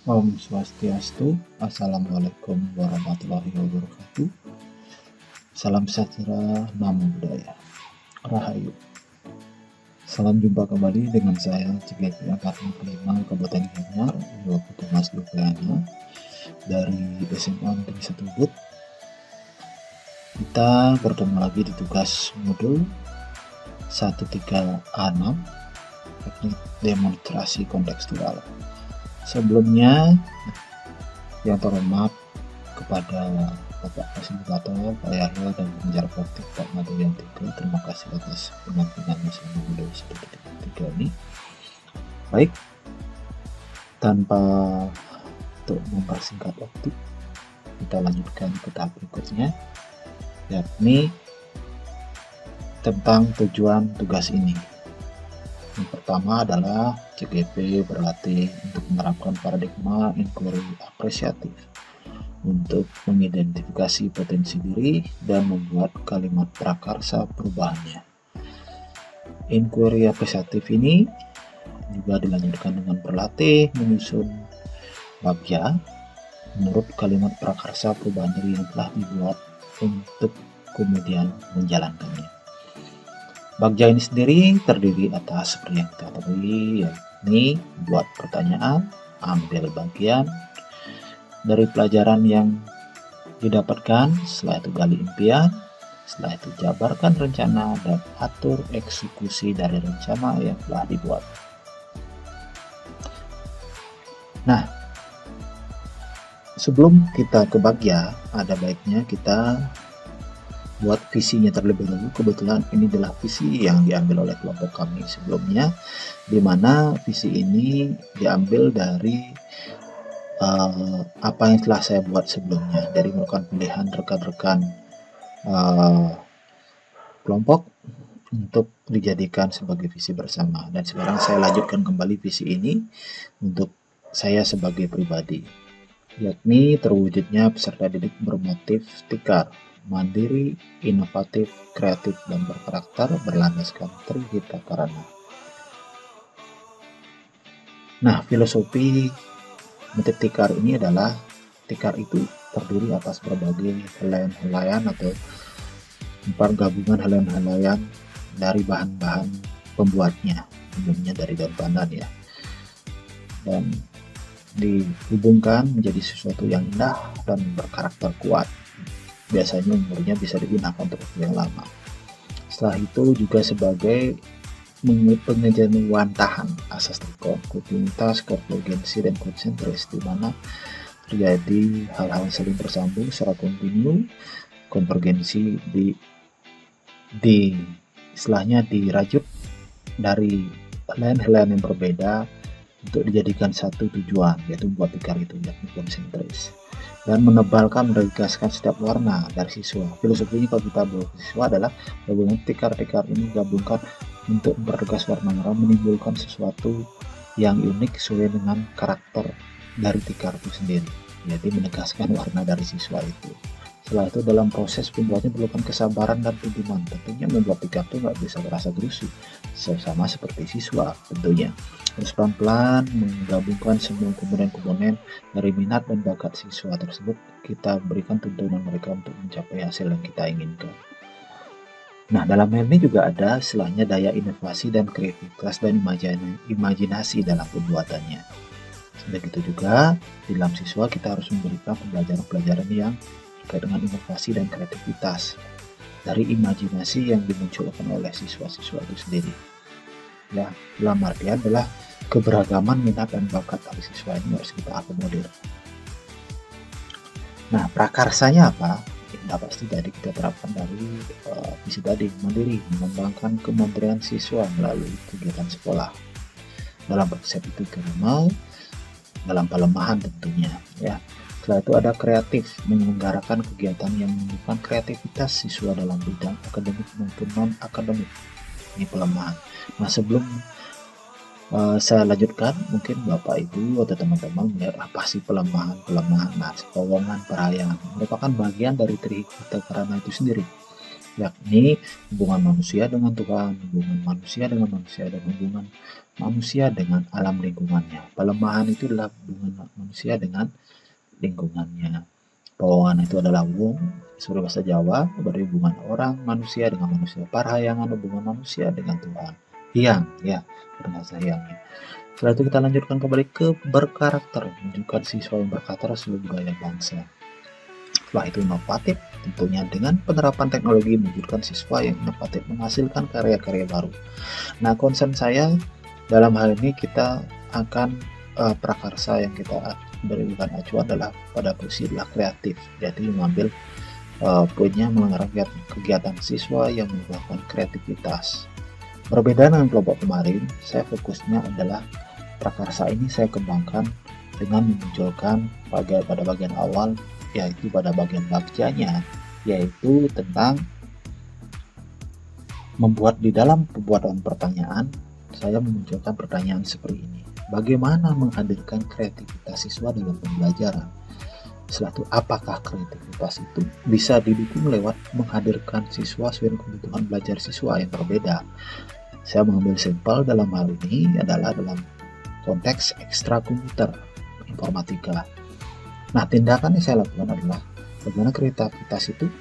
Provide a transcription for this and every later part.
Om Swastiastu, Assalamualaikum warahmatullahi wabarakatuh. Salam sejahtera, Namo Buddhaya, Rahayu. Salam jumpa kembali dengan saya CGP Angkatan kelima Kabupaten Gianyar, Ibu Thomas Dupriana dari SMA Negeri 1 Ubud. Kita bertemu lagi di tugas modul 13A6 teknik demonstrasi kontekstual. Sebelumnya yang terhormat kepada Bapak Fasilitator, Pak Yahya, dan pengajar praktik Pak Madhyantika, terima kasih atas pendampingannya selama modul 1.3 ini. Baik, tanpa untuk mempersingkat waktu, kita lanjutkan ke tahap berikutnya, yakni tentang tujuan tugas ini. Yang pertama adalah CGP berlatih untuk menerapkan paradigma inquiry apresiatif untuk mengidentifikasi potensi diri dan membuat kalimat prakarsa perubahannya. Inquiry apresiatif ini juga dilanjutkan dengan berlatih menyusun bagja menurut kalimat prakarsa perubahan diri yang telah dibuat untuk kemudian menjalankannya. Bagja ini sendiri terdiri atas seperti yang kita ketahui, yakni buat pertanyaan, ambil bagian dari pelajaran yang didapatkan, setelah itu gali impian, setelah itu jabarkan rencana dan atur eksekusi dari rencana yang telah dibuat. Nah, sebelum kita ke bagja, ada baiknya kita buat visinya terlebih dahulu. Kebetulan ini adalah visi yang diambil oleh kelompok kami sebelumnya, di mana visi ini diambil dari apa yang telah saya buat sebelumnya, dari melakukan pilihan rekan-rekan kelompok untuk dijadikan sebagai visi bersama. Dan sekarang saya lanjutkan kembali visi ini untuk saya sebagai pribadi, yakni terwujudnya peserta didik bermotif tikar, mandiri, inovatif, kreatif, dan berkarakter berlandaskan Trihita Karana. Nah, filosofi motif tikar ini adalah tikar itu terdiri atas berbagai helaian-helaian atau gabungan helaian-helaian dari bahan-bahan pembuatnya, umumnya dari daun pandan ya, dan dihubungkan menjadi sesuatu yang indah dan berkarakter kuat. Biasanya umurnya bisa digunakan untuk waktu yang lama. Setelah itu juga sebagai pengejawantahan asas kontinuitas, konvergensi, dan konsentris, di mana terjadi hal-hal saling bersambung secara kontinu. Konvergensi istilahnya dirajut dari helaian-helaian yang berbeda untuk dijadikan satu tujuan, yaitu membuat tikar itu, yakni konsentris, dan menebalkan, menegaskan setiap warna dari siswa. Filosofinya kalau kita bawa ke siswa adalah bagaimana tikar-tikar ini gabungkan untuk mempertegas warna merah, menimbulkan sesuatu yang unik sesuai dengan karakter dari tikar itu sendiri, yaitu menegaskan warna dari siswa itu. Setelah itu dalam proses pembuatnya diperlukan kesabaran dan tuntunan. Tentunya membuat tikar itu nggak bisa berasa gerusu, sama seperti siswa tentunya. Terus pelan-pelan menggabungkan semua komponen-komponen dari minat dan bakat siswa tersebut, kita berikan tuntunan mereka untuk mencapai hasil yang kita inginkan. Nah, dalam hal ini juga ada istilahnya daya inovasi dan kreativitas dan imajinasi dalam pembuatannya. Begitu juga di dalam siswa kita harus memberikan pembelajaran-pembelajaran yang terkait dengan inovasi dan kreativitas dari imajinasi yang dimunculkan oleh siswa-siswa itu sendiri. Ya, dalam artian adalah keberagaman minat dan bakat dari siswa ini harus kita akomodir. Nah, prakarsanya apa? Tidak pasti tadi kita terapkan dari visi tadi, mandiri, mengembangkan kemandirian siswa melalui kegiatan sekolah. Dalam konsep itu formal, dalam pelemahan tentunya, ya. Setelah itu ada kreatif, menyelenggarakan kegiatan yang menunjukkan kreativitas siswa dalam bidang akademik maupun non-akademik. Ini pelemahan. Nah, sebelum saya lanjutkan, mungkin Bapak Ibu atau teman-teman melihat apa sih pelemahan. Nah, keuangan perayaan merupakan bagian dari Trihita Karana itu sendiri, yakni hubungan manusia dengan Tuhan, hubungan manusia dengan manusia, dan hubungan manusia dengan alam lingkungannya. Pelemahan itu adalah hubungan manusia dengan lingkungannya. Powongan itu adalah wong, sebagai bahasa Jawa, berarti hubungan orang manusia dengan manusia. Parahyangan hubungan manusia dengan Tuhan. Hyang, ya, bahasa hyangnya. Setelah itu kita lanjutkan kembali ke berkarakter, menunjukkan siswa yang berkarakter sebagai budaya bangsa. Setelah itu inovatif, tentunya dengan penerapan teknologi menunjukkan siswa yang inovatif menghasilkan karya-karya baru. Nah, concern saya dalam hal ini kita akan prakarsa yang kita berikan acuan adalah pada posisi adalah kreatif, jadi mengambil poinnya melengkapi kegiatan siswa yang merupakan kreativitas. Berbeda dengan kelompok kemarin, saya fokusnya adalah prakarsa ini saya kembangkan dengan memunculkan pada bagian awal, yaitu pada bagian bagjanya, yaitu tentang membuat di dalam pembuatan pertanyaan, saya memunculkan pertanyaan seperti ini. Bagaimana menghadirkan kreativitas siswa dalam pembelajaran? Setelah itu, apakah kreativitas itu bisa didukung lewat menghadirkan siswa sesuai kebutuhan belajar siswa yang berbeda? Saya mengambil sampel dalam hal ini adalah dalam konteks ekstrakurikuler informatika. Nah, tindakan yang saya lakukan adalah bagaimana kreativitas itu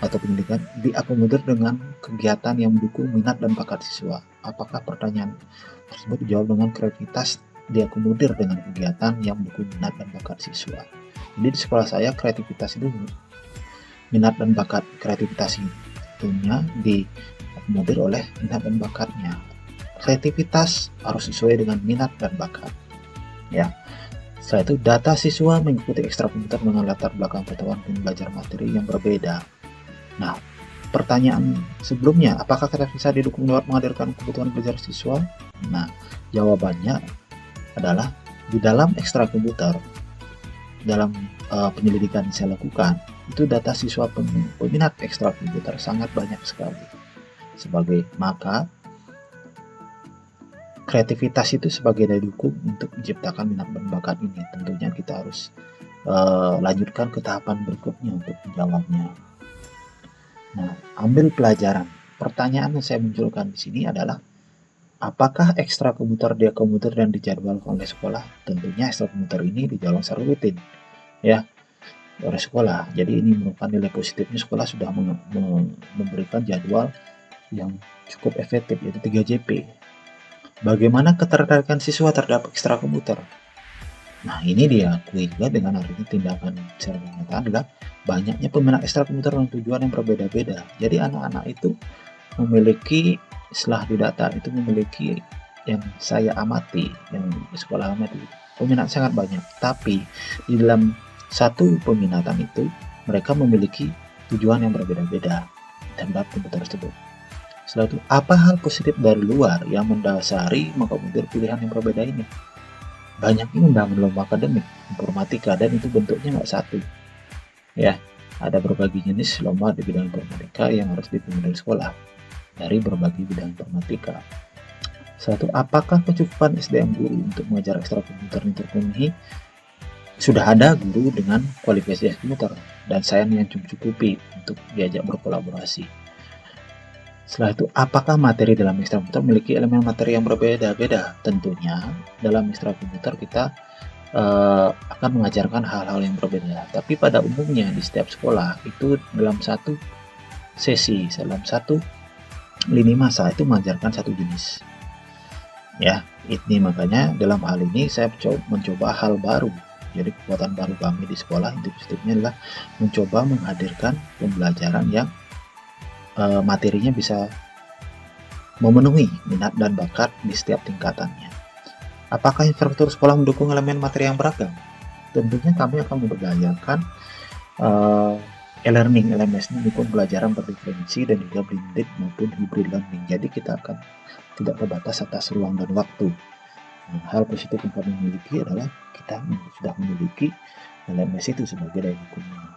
atau pendidikan diakomodir dengan kegiatan yang mendukung minat dan bakat siswa. Apakah pertanyaan tersebut dijawab dengan kreativitas diakomodir dengan kegiatan yang mendukung minat dan bakat siswa. Jadi di sekolah saya kreativitas itu minat dan bakat kreativitas itunya diakomodir oleh minat dan bakatnya. Kreativitas harus sesuai dengan minat dan bakat. Ya. Setelah itu data siswa mengikuti ekstrakurikuler dengan latar belakang pengetahuan dan belajar materi yang berbeda. Nah, pertanyaan sebelumnya, apakah kreativitas didukung lewat menghadirkan kebutuhan belajar siswa? Nah, jawabannya adalah di dalam ekstrakurikuler, dalam penyelidikan yang saya lakukan, itu data siswa peminat ekstrakurikuler sangat banyak sekali. Maka kreativitas itu sebagai daya dukung untuk menciptakan minat dan bakat ini. Tentunya kita harus lanjutkan ke tahapan berikutnya untuk menjawabnya. Nah, ambil pelajaran. Pertanyaan yang saya munculkan di sini adalah apakah ekstrakurikuler diakomodir dan dijadwalkan oleh sekolah? Tentunya ekstrakurikuler ini dijadwalkan secara rutin, ya, oleh sekolah. Jadi ini merupakan nilai positifnya sekolah sudah memberikan jadwal yang cukup efektif, yaitu 3JP. Bagaimana ketertarikan siswa terhadap ekstrakurikuler? Nah, ini diakui juga dengan artinya tindakan secara kenyataan adalah banyaknya peminat ekstrakurikuler dengan tujuan yang berbeda-beda. Jadi anak-anak itu memiliki, setelah didata itu memiliki, yang saya amati, yang sekolah amati, peminat sangat banyak. Tapi di dalam satu peminatan itu mereka memiliki tujuan yang berbeda-beda terhadap komputer tersebut. Setelah itu, apa hal positif dari luar yang mendasari mengakomodir pilihan yang berbeda ini? Banyaknya undangan lomba akademik informatika, dan itu bentuknya nggak satu. Ya, ada berbagai jenis lomba di bidang informatika yang harus dipenuhi dari sekolah dari berbagai bidang informatika. Setelah itu, apakah kecukupan SDM guru untuk mengajar ekstrakurikuler ini terpenuhi? Sudah ada guru dengan kualifikasi komputer, dan saya yang cukupi untuk diajak berkolaborasi. Setelah itu, apakah materi dalam ekstrakurikuler memiliki elemen materi yang berbeda-beda? Tentunya dalam ekstrakurikuler kita akan mengajarkan hal-hal yang berbeda. Tapi pada umumnya di setiap sekolah itu dalam satu sesi, dalam satu lini masa itu mengajarkan satu jenis. Ya, ini makanya dalam hal ini saya mencoba hal baru. Jadi kekuatan baru kami di sekolah itu positifnya adalah mencoba menghadirkan pembelajaran yang materinya bisa memenuhi minat dan bakat di setiap tingkatannya. Apakah infrastruktur sekolah mendukung elemen materi yang beragam? Tentunya kami akan memberdayakan e-learning LMS ini mendukung pelajaran berdiferensi dan juga blended maupun hybrid learning. Jadi kita akan tidak terbatas atas ruang dan waktu. Nah, hal positif yang kami miliki adalah kita sudah memiliki LMS itu sebagai daya dukungnya.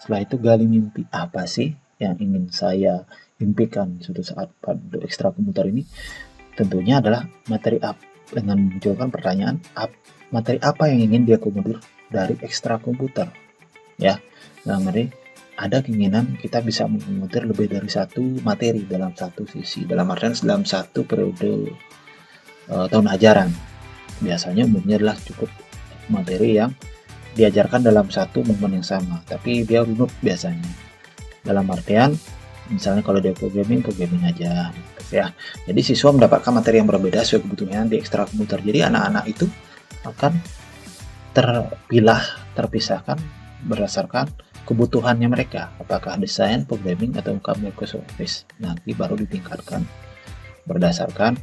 Setelah itu, gali mimpi. Apa sih yang ingin saya impikan suatu saat pada ekstrakurikuler ini? Tentunya adalah materi apa, dengan menjawabkan pertanyaan materi apa yang ingin diakomodir dari ekstrakurikuler. Ya, dalam arti ada keinginan kita bisa mengakomodir lebih dari satu materi dalam satu sisi, dalam artian dalam satu periode tahun ajaran. biasanya umumnya adalah cukup materi yang diajarkan dalam satu momen yang sama, tapi dia runut biasanya. Dalam artian, misalnya kalau dia programming aja, gitu ya. Jadi siswa mendapatkan materi yang berbeda sesuai kebutuhan di ekstrakurikuler. Jadi anak-anak itu akan terpisahkan berdasarkan kebutuhannya mereka, apakah desain, programming, atau Microsoft Office. Nanti baru ditingkatkan berdasarkan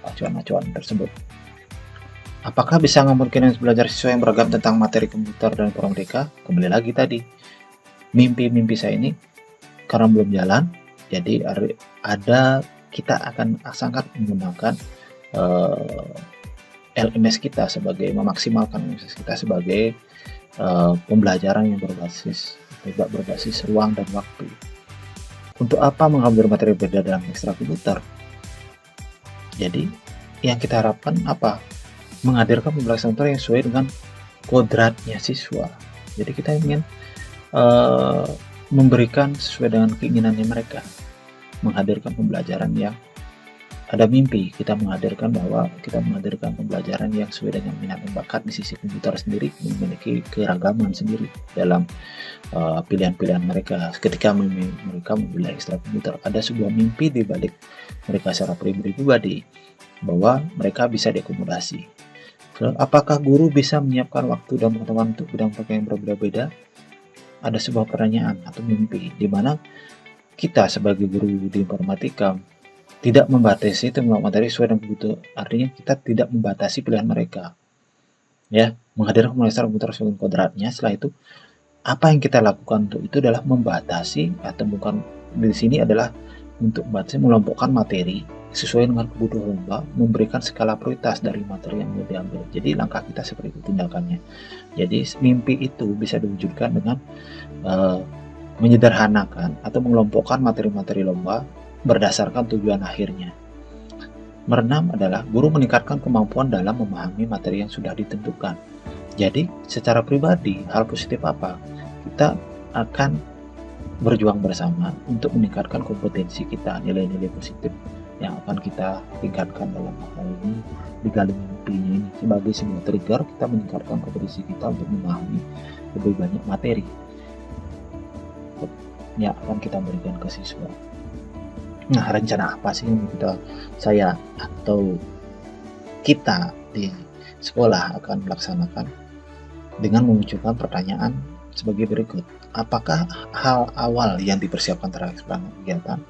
acuan-acuan tersebut. Apakah bisa memungkinkan belajar siswa yang beragam tentang materi komputer dan informatika? Kembali lagi tadi, mimpi-mimpi saya ini karena belum jalan, jadi kita akan sangat menggunakan LMS kita sebagai memaksimalkan LMS kita sebagai pembelajaran yang tidak berbasis ruang dan waktu. Untuk apa mengambil materi berbeda dalam ekstrakurikuler? Jadi yang kita harapkan apa? Menghadirkan pembelajaran yang sesuai dengan kodratnya siswa. Jadi kita ingin memberikan sesuai dengan keinginannya mereka, menghadirkan pembelajaran yang ada mimpi. Kita menghadirkan pembelajaran yang sesuai dengan minat dan bakat. Di sisi komputer sendiri memiliki keragaman sendiri dalam pilihan-pilihan mereka. Ketika mereka memilih ekstrakurikuler, ada sebuah mimpi di balik mereka secara pribadi bahwa mereka bisa diakomodasi. Apakah guru bisa menyiapkan waktu dan pengetahuan untuk bidang yang berbeda-beda? Ada sebuah pertanyaan atau mimpi di mana kita sebagai guru di informatika tidak membatasi materi sesuai dengan kebutuhan. Artinya kita tidak membatasi pilihan mereka. Ya, menghadirkan pembelajaran komputer sesuai kodratnya. Setelah itu, apa yang kita lakukan untuk itu adalah membatasi, atau bukan di sini adalah untuk membatasi, melompokkan materi sesuai dengan kebutuhan lomba, memberikan skala prioritas dari materi yang mau diambil. Jadi langkah kita seperti itu tindakannya. Jadi mimpi itu bisa diwujudkan dengan menyederhanakan atau mengelompokkan materi-materi lomba berdasarkan tujuan akhirnya. Merenam adalah guru meningkatkan kemampuan dalam memahami materi yang sudah ditentukan. Jadi secara pribadi, hal positif apa? Kita akan berjuang bersama untuk meningkatkan kompetensi kita, nilai-nilai positif yang akan kita tingkatkan dalam hal ini di Gali Mimpinya ini. Sebagai sebuah trigger, kita meningkatkan kompetensi kita untuk memahami lebih banyak materi yang akan kita berikan ke siswa. Nah, rencana apa sih yang kita di sekolah akan melaksanakan dengan memunculkan pertanyaan sebagai berikut. Apakah hal awal yang dipersiapkan terhadap kegiatan?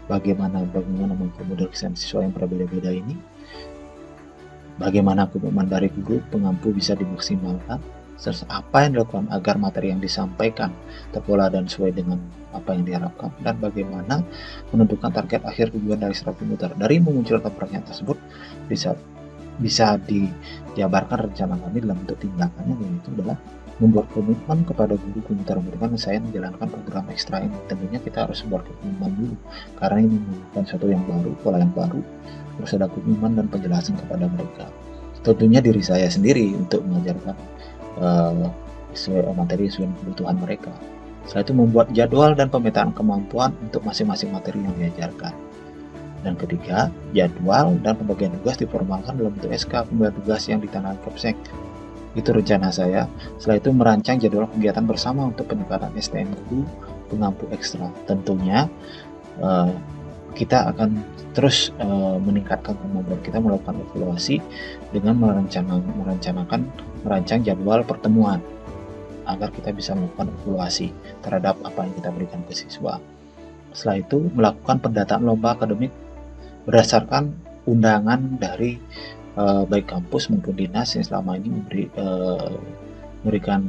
Bagaimana mengakomodasi siswa yang berbeda-beda ini? Bagaimana komitmen dari guru pengampu bisa dimaksimalkan? Serta apa yang dilakukan agar materi yang disampaikan terpola dan sesuai dengan apa yang diharapkan? Dan bagaimana menentukan target akhir tujuan dari ekstrakurikuler? Dari memunculkan pertanyaan tersebut bisa dijabarkan rencana kami dalam bentuk tindakannya, yaitu adalah membuat komitmen kepada guru komputer memberikan saya menjalankan program ekstra ini. Tentunya kita harus membuat komitmen dulu, karena ini merupakan sesuatu yang baru, pola yang baru, harus ada komitmen dan penjelasan kepada mereka. Tentunya diri saya sendiri untuk mengajarkan materi sesuai kebutuhan mereka. Setelah itu membuat jadwal dan pemetaan kemampuan untuk masing-masing materi yang diajarkan. Dan ketiga, jadwal dan pembagian tugas diformalkan dalam bentuk SK pembagian tugas yang ditandai Kopsek. Itu rencana saya. Setelah itu merancang jadwal kegiatan bersama untuk peningkatan STM guru pengampu ekstra. Tentunya kita akan terus meningkatkan kemampuan kita melakukan evaluasi dengan merancang jadwal pertemuan agar kita bisa melakukan evaluasi terhadap apa yang kita berikan ke siswa. Setelah itu melakukan pendataan lomba akademik berdasarkan undangan dari baik kampus maupun dinas yang selama ini memberikan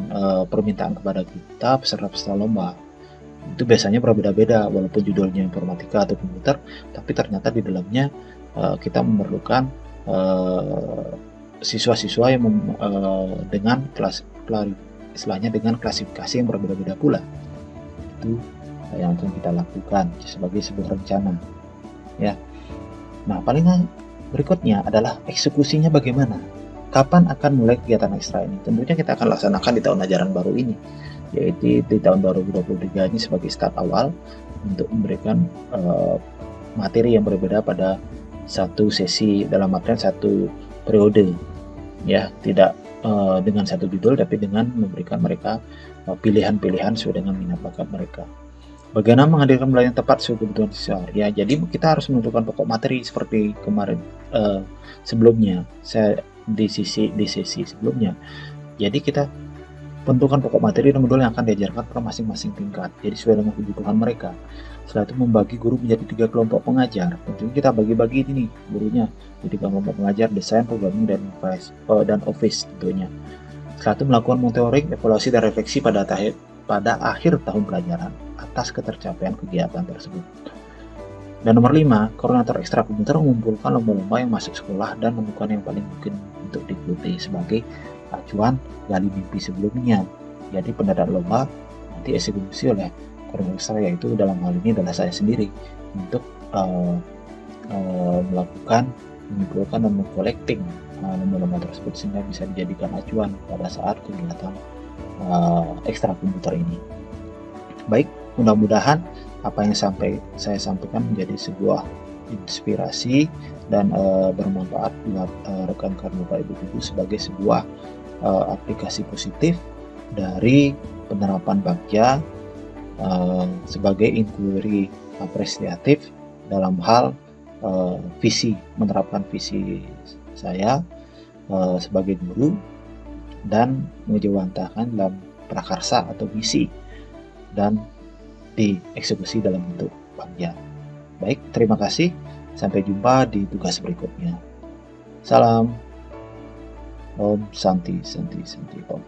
permintaan kepada kita peserta lomba. Itu biasanya berbeda-beda, walaupun judulnya informatika atau komputer, tapi ternyata di dalamnya kita memerlukan siswa-siswa yang dengan dengan klasifikasi yang berbeda-beda pula. Itu yang akan kita lakukan sebagai sebuah rencana, ya. Nah, paling berikutnya adalah eksekusinya bagaimana. Kapan akan mulai kegiatan ekstra ini? Tentunya kita akan laksanakan di tahun ajaran baru ini, yaitu di tahun 2023 ini sebagai start awal untuk memberikan materi yang berbeda pada satu sesi, dalam artian satu periode ya, tidak dengan satu judul, tapi dengan memberikan mereka pilihan-pilihan sesuai dengan minat bakat mereka. Bagaimana menghadirkan belajar yang tepat sesuai kebutuhan siswa? Ya, jadi kita harus menentukan pokok materi seperti kemarin sebelumnya, saya di sesi sebelumnya. Jadi kita tentukan pokok materi dan modul yang akan diajarkan per masing-masing tingkat, jadi sesuai dengan kebutuhan mereka. Setelah itu membagi guru menjadi 3 kelompok pengajar. Tentunya kita bagi-bagi ini gurunya jadi 3 kelompok pengajar, desain, programming, dan office tentunya. Setelah itu melakukan monitoring, evaluasi, dan refleksi pada akhir tahun pelajaran atas ketercapaian kegiatan tersebut. Dan nomor 5, koordinator ekstrakurikuler mengumpulkan lomba-lomba yang masuk sekolah dan menemukan yang paling mungkin untuk diikuti sebagai acuan gali mimpi sebelumnya. Jadi pendataan lomba nanti eksekusi oleh koordinator ekstra, yaitu dalam hal ini adalah saya sendiri, untuk melakukan, mengumpulkan dan mengkolekting lomba-lomba tersebut sehingga bisa dijadikan acuan pada saat kegiatan ekstrakurikuler ini. Baik, mudah-mudahan apa yang saya sampaikan menjadi sebuah inspirasi dan bermanfaat buat rekan-rekan Bapak Ibu Guru sebagai sebuah aplikasi positif dari penerapan Bagja sebagai inquiry apresiatif dalam hal menerapkan visi saya sebagai guru dan mengejawantahkan dalam prakarsa atau misi dan dieksekusi dalam bentuk Bagja. Baik, terima kasih. Sampai jumpa di tugas berikutnya. Salam. Om Santi Santi Santi Om.